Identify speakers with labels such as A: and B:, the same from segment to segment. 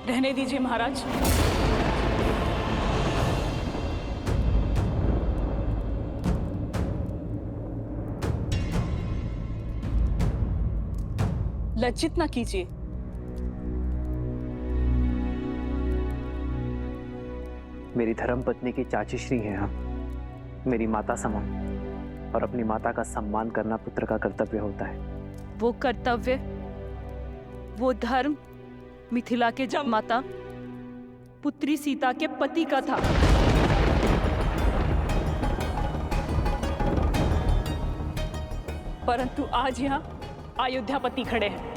A: रहने दीजिए महाराज। लज्जित ना कीजिए।
B: मेरी धर्मपत्नी की चाची श्री हैं हम, मेरी माता समान, और अपनी माता का सम्मान करना पुत्र का कर्तव्य होता है।
A: वो कर्तव्य, वो धर्म मिथिला के जब माता पुत्री सीता के पति का था। परंतु आज यहाँ अयोध्यापति खड़े हैं,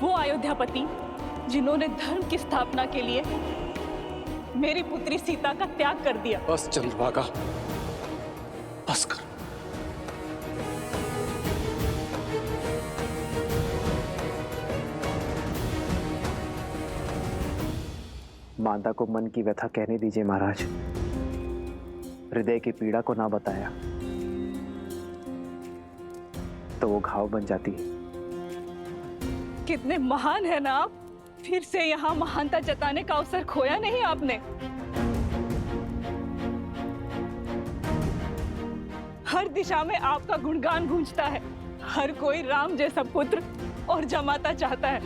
A: वो अयोध्यापति जिन्होंने धर्म की स्थापना के लिए मेरी पुत्री सीता का त्याग कर दिया।
C: बस चंद्रभागा, बस कर।
B: माता को मन की व्यथा कहने दीजिए महाराज। हृदय की पीड़ा को ना बताया तो वो घाव बन जाती है।
A: कितने महान है ना आप, फिर से यहाँ महानता जताने का अवसर खोया नहीं आपने। हर दिशा में आपका गुणगान गूंजता है, हर कोई राम जैसा पुत्र और जमाता चाहता है,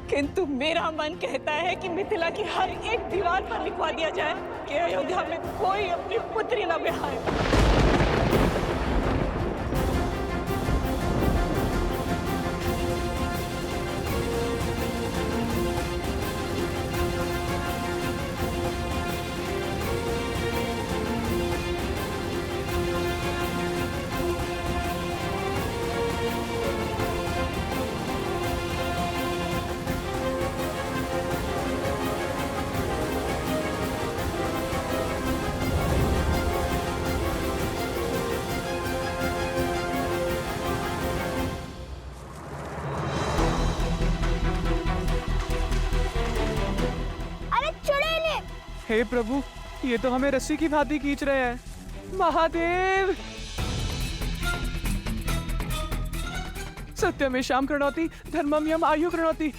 A: किंतु मेरा मन कहता है कि मिथिला की हर एक दीवार पर लिखवा दिया जाए कि अयोध्या में कोई अपनी पुत्री न बिहारे।
D: हे प्रभु, ये तो हमें रस्सी की भांति खींच रहे हैं। महादेव! सत्यमेषां कृणोति धर्मम यम आयु कृणोति,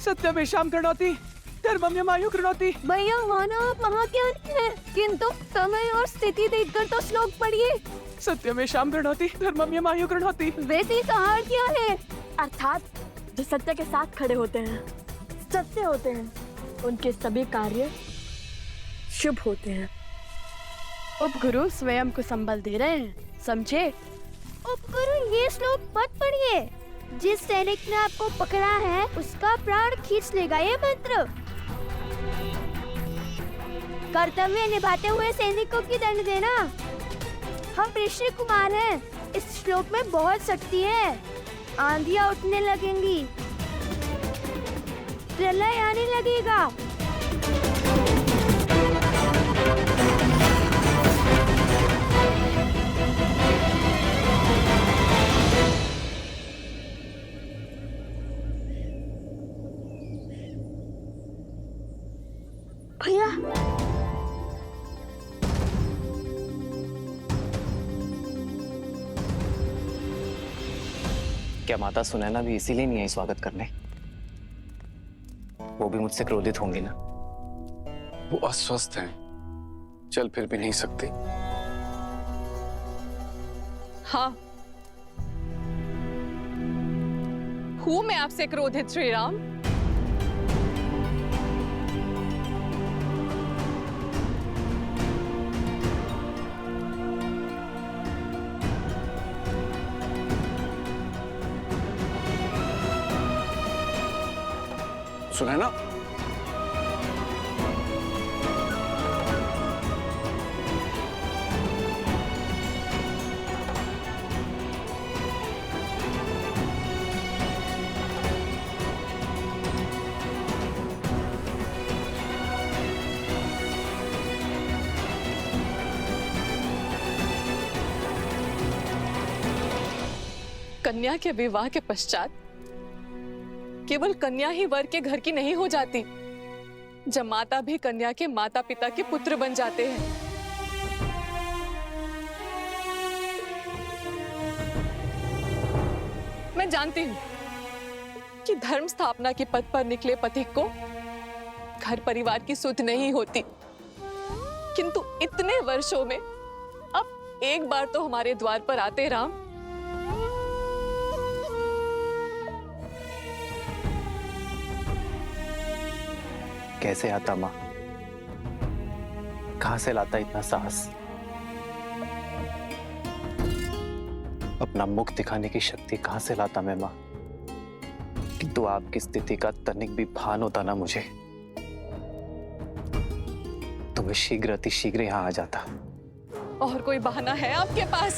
D: सत्यमेषां कृणोति धर्मम यम आयु कृणोति।
E: भैया माना आप महाज्ञानी हैं, किंतु समय और स्थिति देखकर तो श्लोक पढ़िए।
D: सत्यमेषां कृणोति धर्मम यम आयु कृणोति।
E: वैसे सहार क्या है?
F: अर्थात जो सत्य के साथ खड़े होते हैं, सत्य होते हैं, उनके सभी कार्य शुभ होते हैं।
E: उपगुरु स्वयं को संबल दे रहे हैं, समझे? उपगुरु ये श्लोक मत पढ़िए। जिस सैनिक ने आपको पकड़ा है उसका प्राण खींच लेगा ये मंत्र। कर्तव्य निभाते हुए सैनिकों की दंड देना। हम ऋषि कुमार हैं, इस श्लोक में बहुत शक्ति है। आंधियां उठने लगेंगी, प्रलय आने लगेगा।
F: भैया
B: क्या माता सुनैना भी इसीलिए नहीं आई स्वागत करने? वो भी मुझसे क्रोधित होंगी ना?
C: वो अस्वस्थ हैं, चल फिर भी नहीं सकती।
G: हाँ, हूं मैं आपसे क्रोधित श्री राम।
C: सुनैना,
G: कन्या के विवाह के पश्चात केवल कन्या ही वर के घर की नहीं हो जाती, जमाता भी कन्या के माता पिता के पुत्र बन जाते हैं। मैं जानती हूँ कि धर्म स्थापना के पद पर निकले पति को घर परिवार की सुध नहीं होती, किंतु इतने वर्षों में अब एक बार तो हमारे द्वार पर आते राम।
B: कैसे आता माँ? कहां से लाता इतना साहस? अपना मुख दिखाने की शक्ति कहां से लाता मैं माँ? किंतु आपकी स्थिति का तनिक भी भान होता ना मुझे, तो मैं शीघ्र अति शीघ्र यहां आ जाता।
G: और कोई बहाना है आपके पास?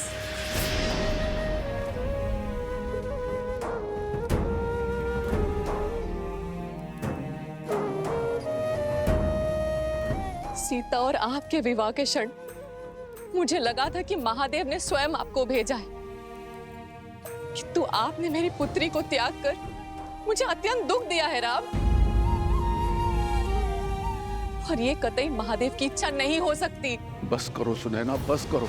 G: सीता और आपके विवाह के क्षण मुझे लगा था कि महादेव ने स्वयं आपको भेजा है, किंतु आपने मेरी पुत्री को त्याग कर मुझे अत्यंत दुख दिया है राम। और ये कतई महादेव की इच्छा नहीं हो सकती।
H: बस करो सुनैना, बस करो।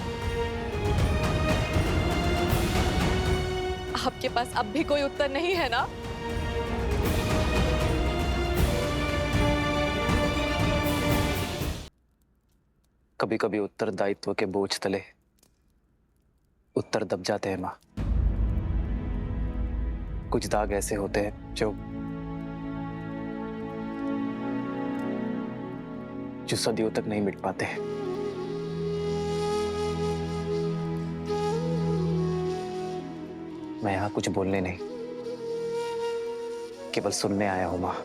G: आपके पास अब भी कोई उत्तर नहीं है ना?
B: कभी कभी उत्तरदायित्व के बोझ तले उत्तर दब जाते हैं माँ। कुछ दाग ऐसे होते हैं जो सदियों तक नहीं मिट पाते। मैं यहां कुछ बोलने नहीं, केवल सुनने आया हूं माँ।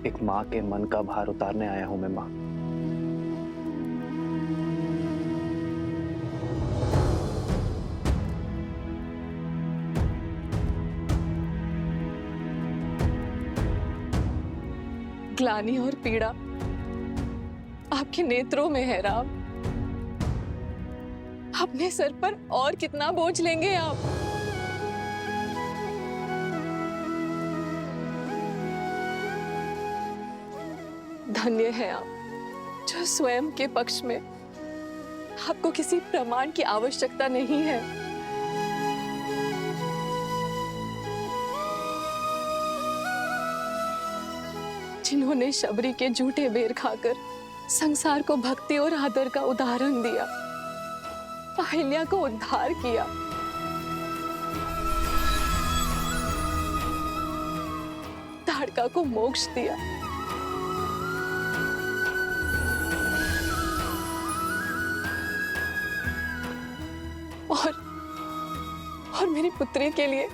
B: एक माँ के मन का भार उतारने आया हूं मैं माँ।
G: ग्लानि और पीड़ा आपके नेत्रों में है राम। अपने सर पर और कितना बोझ लेंगे आप? धन्य है आप जो स्वयं के पक्ष में आपको किसी प्रमाण की आवश्यकता नहीं है। जिन्होंने शबरी के झूठे बेर खाकर संसार को भक्ति और आदर का उदाहरण दिया, अहिल्या को उद्धार किया, ताड़का को मोक्ष दिया, और मेरी पुत्री के लिए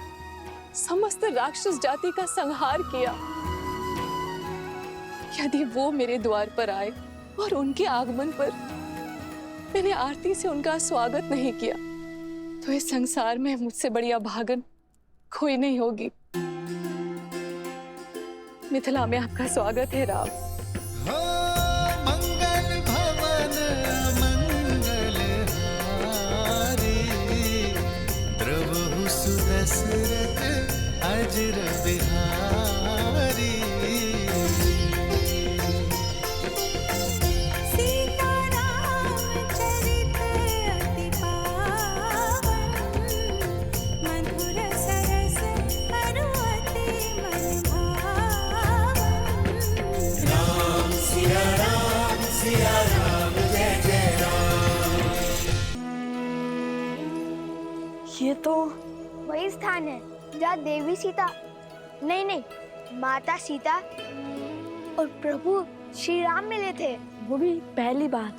G: समस्त राक्षस जाति का संहार किया। यदि वो मेरे द्वार पर आए और उनके आगमन पर मैंने आरती से उनका स्वागत नहीं किया, तो इस संसार में मुझसे बड़ी अभागन कोई नहीं होगी। मिथिला में आपका स्वागत है राम।
I: मंगल भवन मंगल हारी, प्रभु सुदशरथ अजर बिहारी।
F: ये तो
E: वही स्थान है जहाँ देवी सीता, नहीं, माता सीता और प्रभु श्री राम मिले थे।
F: वो भी पहली बार।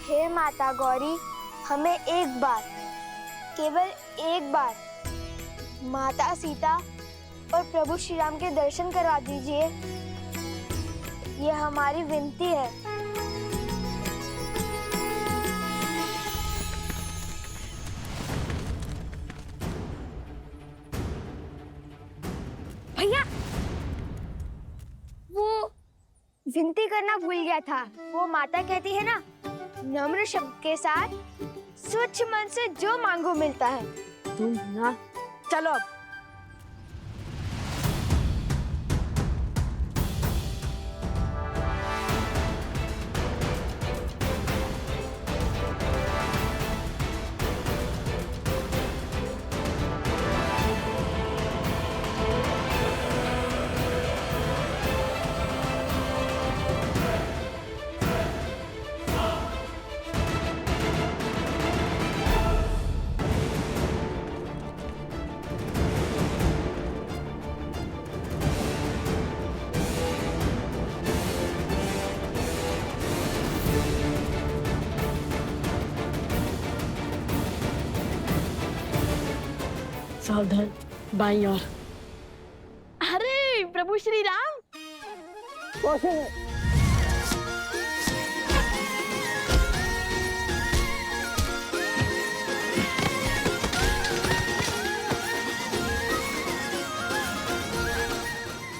E: हे माता गौरी, हमें एक बार, केवल एक बार माता सीता और प्रभु श्री राम के दर्शन करवा दीजिए। ये हमारी विनती है। भैया, वो विनती करना भूल गया था। वो माता कहती है ना, नम्र शब्द के साथ स्वच्छ मन से जो मांगो मिलता है।
F: तुम ना, चलो अब। सावधान, बाईं ओर।
E: अरे प्रभु श्री राम।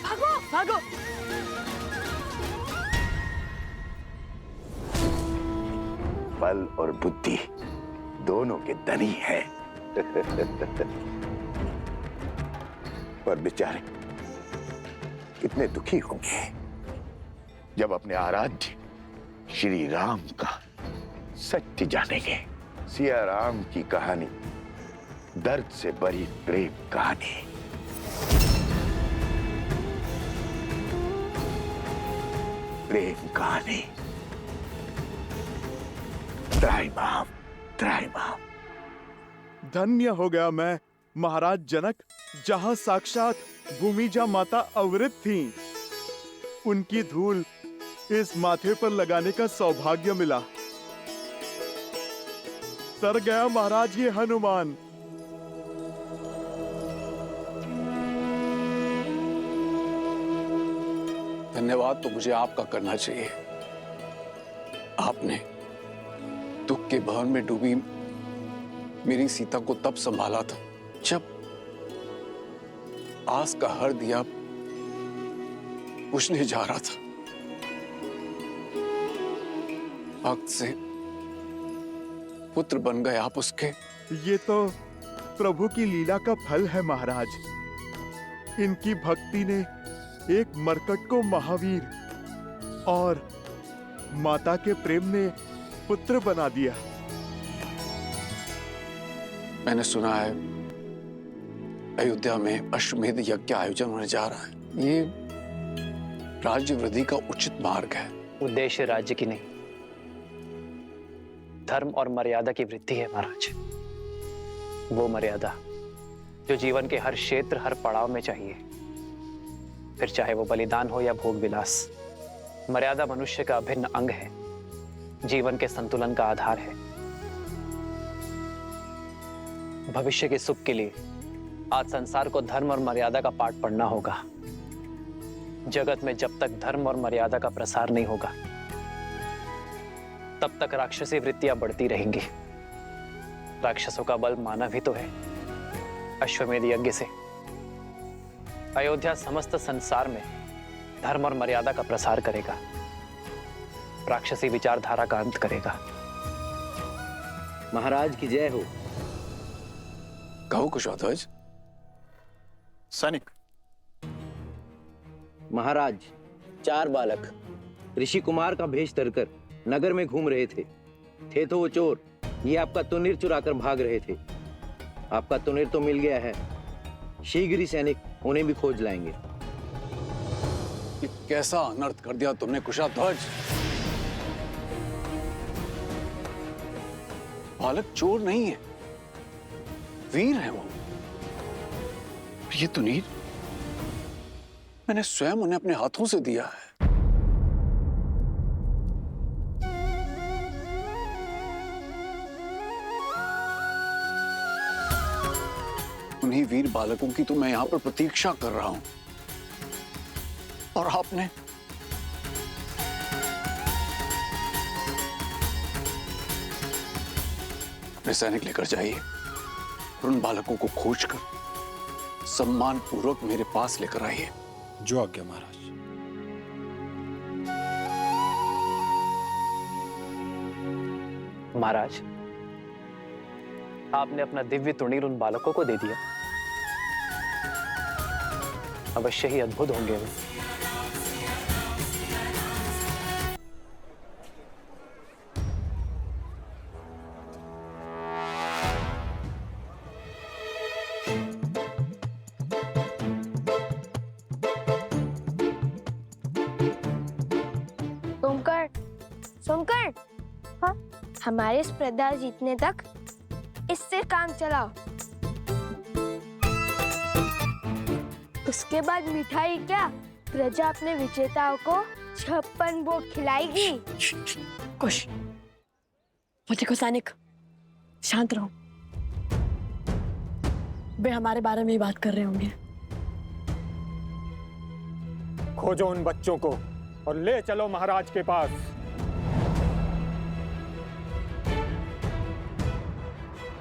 F: भागो भागो।
J: बल और बुद्धि दोनों के धनी हैं। पर बेचारे कितने दुखी होंगे जब अपने आराध्य श्री राम का सत्य जानेंगे। सिया राम की कहानी दर्द से भरी प्रेम कहानी। प्रेम कहानी। त्राहिमाम, त्राहिमाम।
H: धन्य हो गया मैं महाराज जनक, जहाँ साक्षात भूमिजा माता अवृत थीं। उनकी धूल इस माथे पर लगाने का सौभाग्य मिला। तर गया महाराज ये हनुमान।
C: धन्यवाद तो मुझे आपका करना चाहिए। आपने दुख के भवन में डूबी मेरी सीता को तब संभाला था जब आस का हर दिया बुझने जा रहा था। वक्त से पुत्र बन गए आप उसके।
H: ये तो प्रभु की लीला का फल है महाराज। इनकी भक्ति ने एक मरकट को महावीर और माता के प्रेम ने पुत्र बना दिया।
C: मैंने सुना है अयोध्या में अश्वमेध यज्ञ का आयोजन होने जा रहा है। ये राज्य वृद्धि का उचित मार्ग है।
B: उद्देश्य राज्य की नहीं, धर्म और मर्यादा की वृद्धि है महाराज। वो मर्यादा जो जीवन के हर क्षेत्र, हर पड़ाव में चाहिए, फिर चाहे वो बलिदान हो या भोग विलास। मर्यादा मनुष्य का अभिन्न अंग है, जीवन के संतुलन का आधार है। भविष्य के सुख के लिए आज संसार को धर्म और मर्यादा का पाठ पढ़ना होगा। जगत में जब तक धर्म और मर्यादा का प्रसार नहीं होगा, तब तक राक्षसी वृत्तियां बढ़ती रहेंगी। राक्षसों का बल मानव ही तो है। अश्वमेध यज्ञ से अयोध्या समस्त संसार में धर्म और मर्यादा का प्रसार करेगा, राक्षसी विचारधारा का अंत करेगा।
K: महाराज की जय हो।
C: कहो कुशध्वज।
J: सैनिक।
K: महाराज, 4 बालक ऋषि कुमार का भेष धरकर नगर में घूम रहे थे तो वो चोर ये आपका तुनीर चुराकर भाग रहे थे। आपका तुनीर तो मिल गया है, शीघ्र ही सैनिक उन्हें भी खोज लाएंगे।
C: ये कैसा अनर्थ कर दिया तुमने कुशध्वज। बालक चोर नहीं है, वीर है वो। ये तुनीर मैंने स्वयं उन्हें अपने हाथों से दिया है। उन्हीं वीर बालकों की तो मैं यहां पर प्रतीक्षा कर रहा हूं, और आपने अपने सैनिक लेकर जाइए और उन बालकों को खोजकर सम्मान पूर्वक मेरे पास लेकर आइए।
L: जो आज्ञा महाराज।
B: महाराज, आपने अपना दिव्य तुनीर उन बालकों को दे दिया। अवश्य ही अद्भुत होंगे वे।
E: सुनकर हाँ, हमारे स्पर्धा जीतने तक इससे काम चलाओ। उसके बाद मिठाई क्या, प्रजा अपने विजेताओं को 56 भोग खिलाएगी।
F: कुश, वो देखो सैनिक, शांत रहो। वे हमारे बारे में ही बात कर रहे होंगे।
L: खोजो उन बच्चों को और ले चलो महाराज के पास।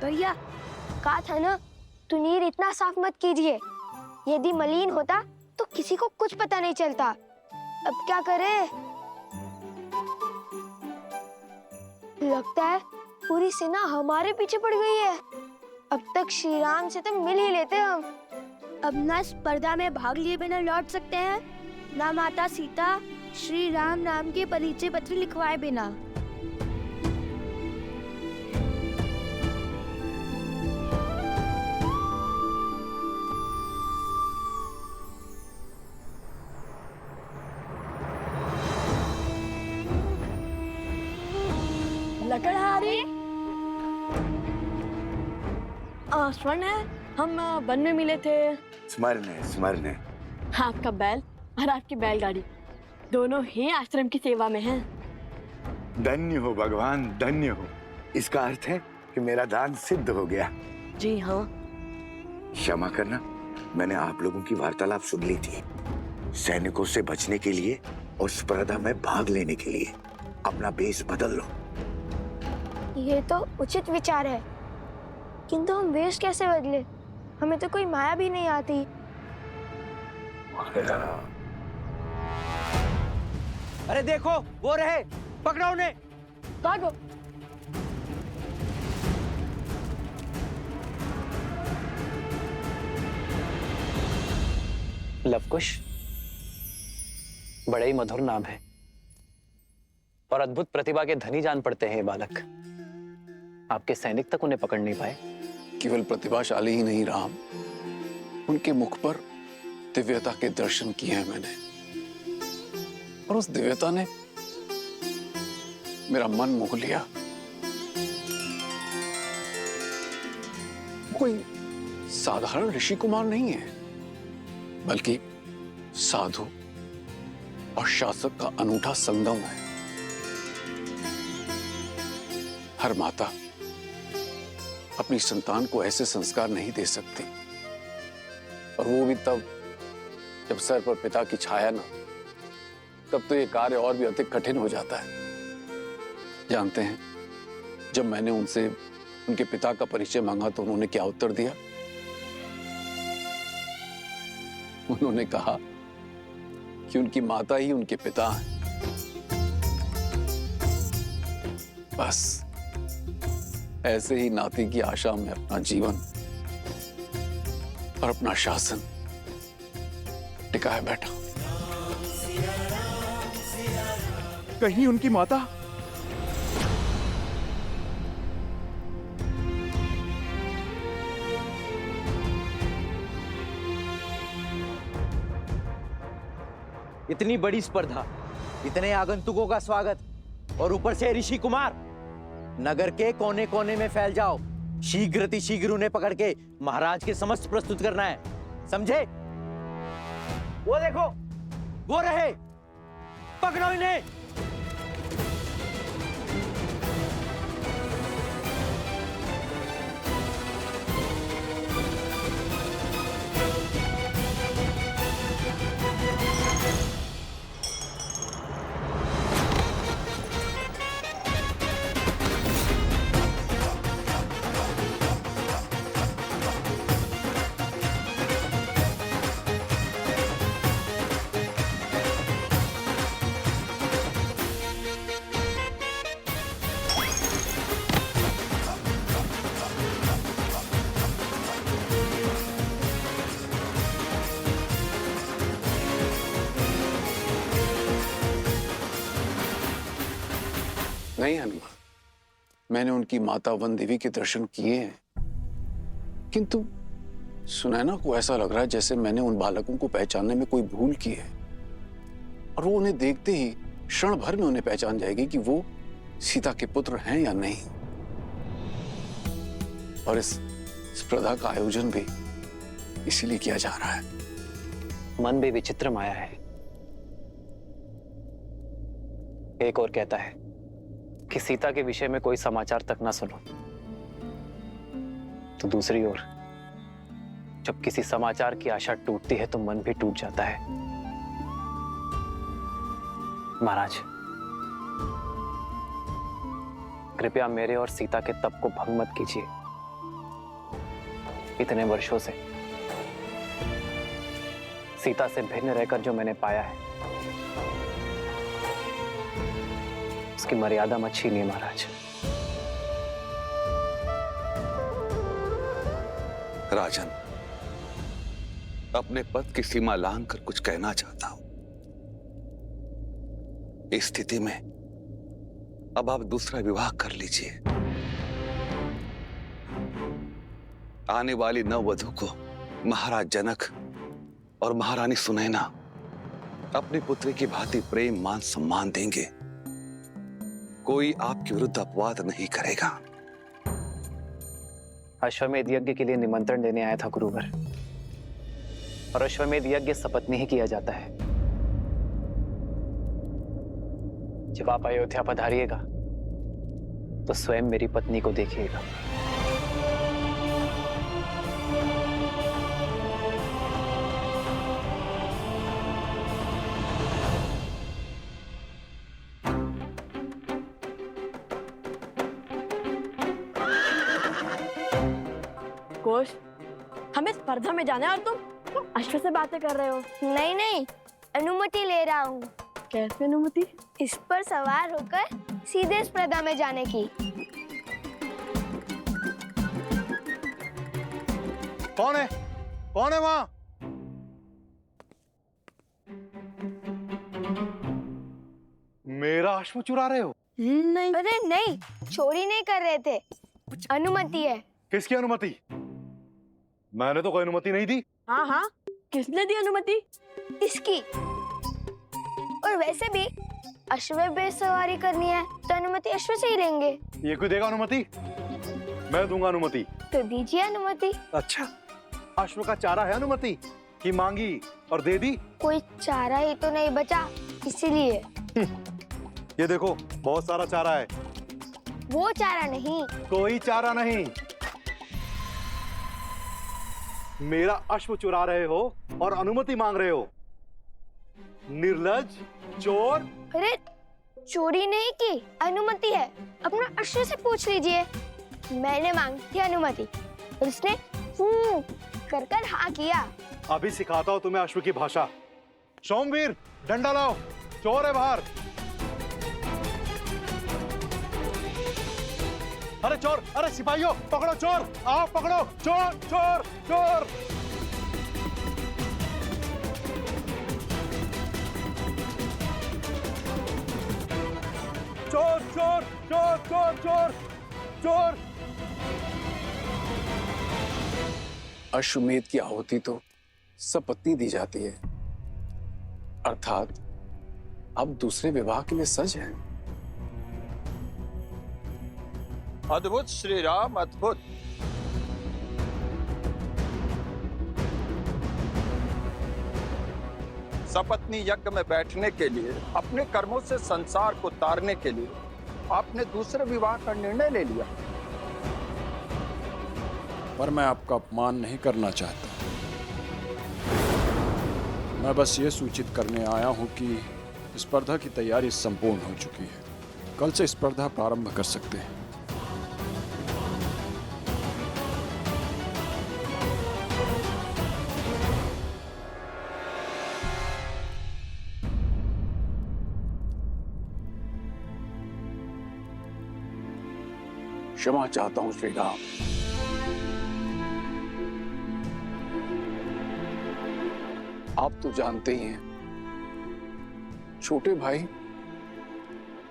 E: भैया कहा था ना, तुनीर इतना साफ मत कीजिए। यदि मलिन होता तो किसी को कुछ पता नहीं चलता। अब क्या करें? लगता है पूरी सेना हमारे पीछे पड़ गई है। अब तक श्री राम से तो मिल ही लेते हम। अब ना स्पर्धा में भाग लिए बिना लौट सकते हैं, ना माता सीता श्री राम नाम के परिचय पत्र लिखवाए बिना।
F: लकड़हारी स्वर्ण है, हम वन में मिले थे।
J: स्मरण है, स्मरण है।
F: आपका बैल और आपकी बैलगाड़ी दोनों ही आश्रम की सेवा में हैं।
J: धन्य हो भगवान, धन्य हो। इसका अर्थ है कि मेरा दान सिद्ध हो गया।
F: जी हाँ।
J: क्षमा करना, मैंने आप लोगों की वार्तालाप सुन ली थी। सैनिकों से बचने के लिए और स्पर्धा में भाग लेने के लिए अपना बेस बदल लो।
E: ये तो उचित विचार है, किंतु हम वेश कैसे बदले? हमें तो कोई माया भी नहीं आती।
K: अरे देखो, वो रहे, पकड़ो उन्हें।
F: भागो।
B: लवकुश बड़े ही मधुर नाम है और अद्भुत प्रतिभा के धनी जान पड़ते हैं ये बालक। आपके सैनिक तक उन्हें पकड़ नहीं पाए।
C: केवल प्रतिभाशाली ही नहीं राम, उनके मुख पर दिव्यता के दर्शन किए हैं मैंने, और उस दिव्यता ने मेरा मन मोह लिया। कोई साधारण ऋषि कुमार नहीं है, बल्कि साधु और शासक का अनूठा संगम है। हर माता अपनी संतान को ऐसे संस्कार नहीं दे सकती, और वो भी तब जब सर पर पिता की छाया ना, तब तो ये कार्य और भी अधिक कठिन हो जाता है। जानते हैं, जब मैंने उनसे उनके पिता का परिचय मांगा तो उन्होंने क्या उत्तर दिया? उन्होंने कहा कि उनकी माता ही उनके पिता हैं। बस ऐसे ही नाती की आशा में अपना जीवन और अपना शासन टिकाए बैठा।
H: कहीं उनकी माता?
K: इतनी बड़ी स्पर्धा, इतने आगंतुकों का स्वागत, और ऊपर से ऋषि कुमार। नगर के कोने कोने में फैल जाओ, शीघ्र उन्हें पकड़ के महाराज के समक्ष प्रस्तुत करना है, समझे? वो देखो, वो रहे, पकड़ो इन्हें।
C: नहीं हनुमान, मैंने उनकी माता वन देवी के दर्शन किए हैं, किंतु सुनैना को ऐसा लग रहा है जैसे मैंने उन बालकों को पहचानने में कोई भूल की है, और वो उन्हें देखते ही क्षण भर में उन्हें पहचान जाएगी कि वो सीता के पुत्र हैं या नहीं। और इस स्पर्धा का आयोजन भी इसीलिए किया जा रहा है।
B: मन भी विचित्र माया है। एक और कहता है कि सीता के विषय में कोई समाचार तक ना सुनो, तो दूसरी ओर जब किसी समाचार की आशा टूटती है तो मन भी टूट जाता है। महाराज, कृपया मेरे और सीता के तप को भंग मत कीजिए। इतने वर्षों से सीता से भिन्न रहकर जो मैंने पाया है, उसकी मर्यादा मत छीनिए महाराज।
C: राजन, अपने पद की सीमा लांघ कर कुछ कहना चाहता हूं। इस स्थिति में अब आप दूसरा विवाह कर लीजिए। आने वाली नववधू को महाराज जनक और महारानी सुनैना अपनी पुत्री की भांति प्रेम मान सम्मान देंगे। कोई आपके विरुद्ध अपवाद नहीं करेगा।
B: अश्वमेध यज्ञ के लिए निमंत्रण देने आया था गुरुवर, और अश्वमेध यज्ञ सपत्नी ही किया जाता है। जब आप अयोध्या पधारिएगा तो स्वयं मेरी पत्नी को देखिएगा।
F: कोश, हमें स्पर्धा में जाना है और तुम अश्व से बातें कर रहे हो।
E: नहीं नहीं, अनुमति ले रहा हूँ।
F: कैसे अनुमति?
E: इस पर सवार होकर सीधे स्पर्धा में जाने की।
H: कौन है? कौन है वहां? मेरा अश्व चुरा रहे हो?
E: नहीं, अरे नहीं, चोरी नहीं कर रहे थे, अनुमति है।
H: किसकी अनुमति? मैंने तो कोई अनुमति नहीं दी।
F: हाँ हाँ, किसने दी अनुमति?
E: इसकी। और वैसे भी अश्व पे सवारी करनी है तो अनुमति अश्व से ही लेंगे।
H: ये कोई देगा अनुमति? मैं दूंगा अनुमति।
E: तो दीजिए अनुमति।
H: अच्छा, अश्व का चारा है अनुमति कि मांगी और दे दी?
E: कोई चारा ही तो नहीं बचा, इसीलिए।
H: ये देखो, बहुत सारा चारा है।
E: वो चारा नहीं।
H: कोई चारा नहीं। मेरा अश्व चुरा रहे हो और अनुमति मांग रहे हो। निर्लज्ज, चोर।
E: अरे चोरी नहीं की, अनुमति है। अपना अश्व से पूछ लीजिए। मैंने मांगी थी अनुमति और उसने कर कर हाँ किया।
H: अभी सिखाता हूँ तुम्हें अश्व की भाषा। सोमवीर, डंडा लाओ, चोर है बाहर। अरे चोर, अरे सिपाहियों, पकड़ो चोर, आओ पकड़ो चोर, चोर, चोर। चोर, चोर, चोर, चोर, चोर, चोर।
C: अश्वमेध की आहुति तो सपत्नी दी जाती है, अर्थात अब दूसरे विवाह के लिए सज है।
M: अद्भुत श्री राम, अद्भुत। सपत्नी यज्ञ में बैठने के लिए, अपने कर्मों से संसार को तारने के लिए आपने दूसरे विवाह का निर्णय ले लिया।
N: पर मैं आपका अपमान नहीं करना चाहता। मैं बस ये सूचित करने आया हूं कि स्पर्धा की तैयारी संपूर्ण हो चुकी है। कल से स्पर्धा प्रारंभ कर सकते हैं।
C: क्षमा चाहता हूं श्री राम। आप तो जानते ही हैं, छोटे भाई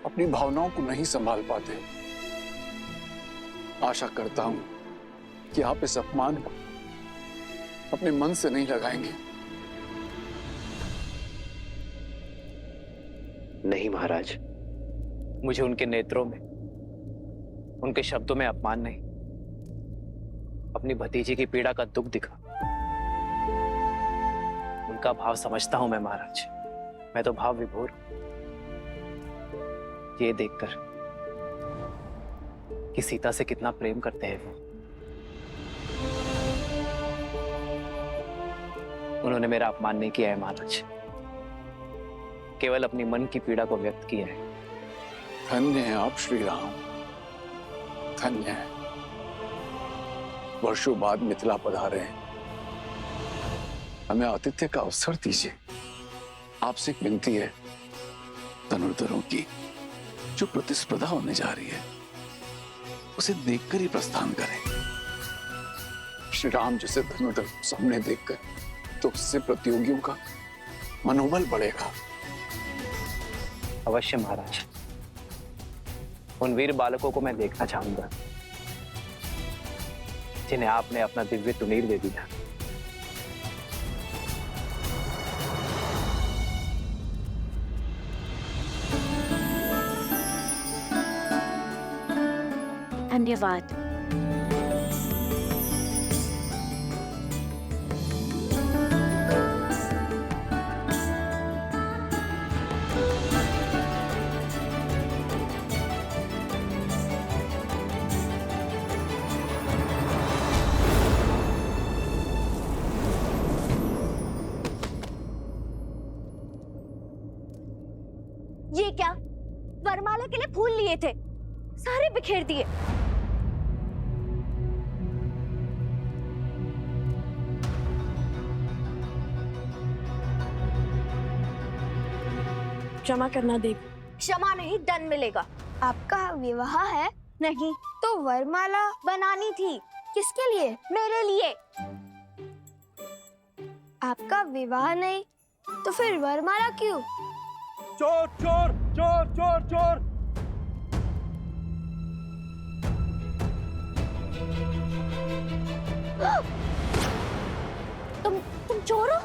C: अपनी भावनाओं को नहीं संभाल पाते। आशा करता हूं कि आप इस अपमान को अपने मन से नहीं लगाएंगे।
B: नहीं महाराज, मुझे उनके नेत्रों में, उनके शब्दों में अपमान नहीं, अपनी भतीजी की पीड़ा का दुख दिखा। उनका भाव समझता हूं मैं महाराज। मैं तो भाव विभोर हूं। ये देखकर कि सीता से कितना प्रेम करते हैं वो। उन्होंने मेरा अपमान नहीं किया है महाराज, केवल अपनी मन की पीड़ा को व्यक्त किया है।
C: धन्य है आप श्री राम, धन्य है। वर्षों बाद मिथिला पधारे हैं, हमें आतिथ्य का अवसर दीजिए। आपसे एक विनती है, धनुर्धरों की जो प्रतिस्पर्धा होने जा रही है उसे देखकर ही प्रस्थान करें। श्री राम जैसे धनुर्धर सामने देखकर तो उससे प्रतियोगियों का मनोबल बढ़ेगा।
B: अवश्य महाराज, उन वीर बालकों को मैं देखना चाहूंगा जिन्हें आपने अपना दिव्य तुनीर दे दिया।
E: धन्यवाद।
O: ये क्या? वरमाला के लिए फूल लिए थे, सारे बिखेर दिए।
F: क्षमा करना देव।
O: क्षमा नहीं, दंड मिलेगा। आपका विवाह है? नहीं तो वरमाला बनानी थी। किसके लिए? मेरे लिए। आपका विवाह नहीं तो फिर वरमाला क्यों?
L: चोर चोर चोर चोर चोर!
O: तुम चोर हो?